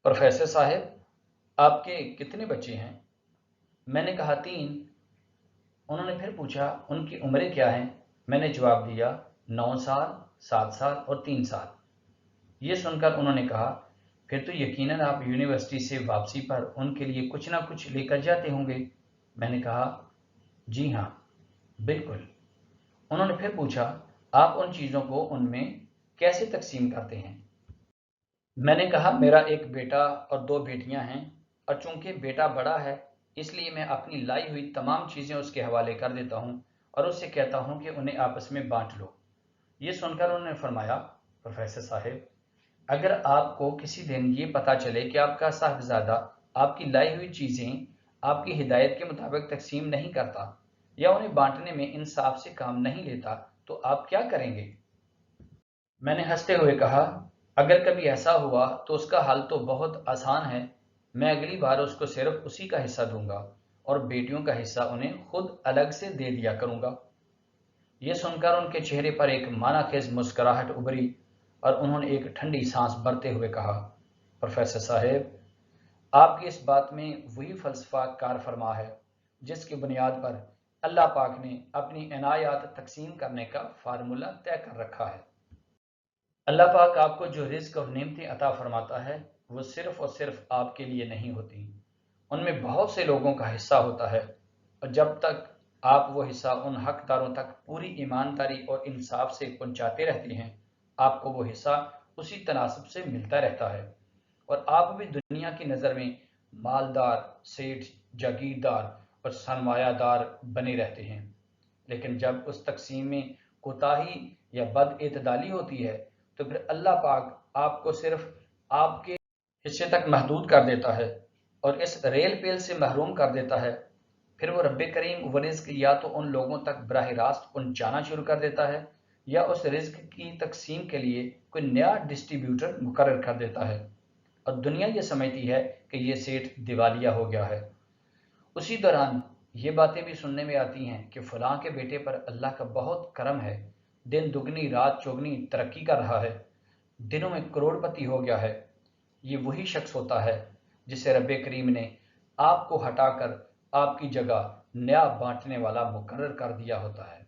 Professor साहब, आपके कितने बच्चे हैं? मैंने कहा 3। उन्होंने फिर पूछा उनकी उम्रें क्या हैं? मैंने जवाब दिया 9 साल, 7 साल और 3 साल। ये सुनकर उन्होंने कहा, फिर तो यकीनन आप यूनिवर्सिटी से वापसी पर उनके लिए कुछ ना कुछ लेकर जाते होंगे। मैंने कहा, जी हाँ, बिल्कुल। उन्होंने फिर पूछा, आप उन चीज़ों को उनमें कैसे तकसीम करते हैं? मैंने कहा, मेरा एक बेटा और 2 बेटियां हैं, और चूंकि बेटा बड़ा है इसलिए मैं अपनी लाई हुई तमाम चीज़ें उसके हवाले कर देता हूं और उससे कहता हूं कि उन्हें आपस में बांट लो। ये सुनकर उन्होंने फरमाया, प्रोफेसर साहब, अगर आपको किसी दिन ये पता चले कि आपका साहबजादा आपकी लाई हुई चीज़ें आपकी हिदायत के मुताबिक तकसीम नहीं करता या उन्हें बांटने में इंसाफ से काम नहीं लेता, तो आप क्या करेंगे? मैंने हंसते हुए कहा, अगर कभी ऐसा हुआ तो उसका हल तो बहुत आसान है। मैं अगली बार उसको सिर्फ उसी का हिस्सा दूंगा और बेटियों का हिस्सा उन्हें खुद अलग से दे दिया करूंगा। ये सुनकर उनके चेहरे पर एक मानाखेज मुस्कुराहट उभरी और उन्होंने एक ठंडी सांस भरते हुए कहा, प्रोफेसर साहेब, आपकी इस बात में वही फलसफा कार फरमा है जिसकी बुनियाद पर अल्लाह पाक ने अपनी इनायात तकसीम करने का फार्मूला तय कर रखा है। अल्लाह पाक आपको जो रिज़्क और नेमतें अता फरमाता है वो सिर्फ़ और सिर्फ़ आपके लिए नहीं होती, उनमें बहुत से लोगों का हिस्सा होता है, और जब तक आप वो हिस्सा उन हकदारों तक पूरी ईमानदारी और इंसाफ से पहुंचाते रहते हैं, आपको वो हिस्सा उसी तनासब से मिलता रहता है और आप भी दुनिया की नज़र में मालदार, सेठ, जागीरदार और सरमायादार बने रहते हैं। लेकिन जब उस तकसीम में कोताही या बदएतदाली होती है तो फिर अल्लाह पाक आपको सिर्फ आपके हिस्से तक महदूद कर देता है और इस रेल पेल से महरूम कर देता है। फिर वो रब्बे करीम वो रिज्क या तो उन लोगों तक बराह रास्त पहुंचाना शुरू कर देता है या उस रिज्क की तकसीम के लिए कोई नया डिस्ट्रीब्यूटर मुकर्रर कर देता है, और दुनिया ये समझती है कि ये सेठ दिवालिया हो गया है। उसी दौरान ये बातें भी सुनने में आती हैं कि फलां के बेटे पर अल्लाह का बहुत करम है, दिन दुगनी रात चौगनी तरक्की कर रहा है, दिनों में करोड़पति हो गया है। ये वही शख्स होता है जिसे रब्बे करीम ने आपको हटाकर आपकी जगह नया बांटने वाला मुकर्रर कर दिया होता है।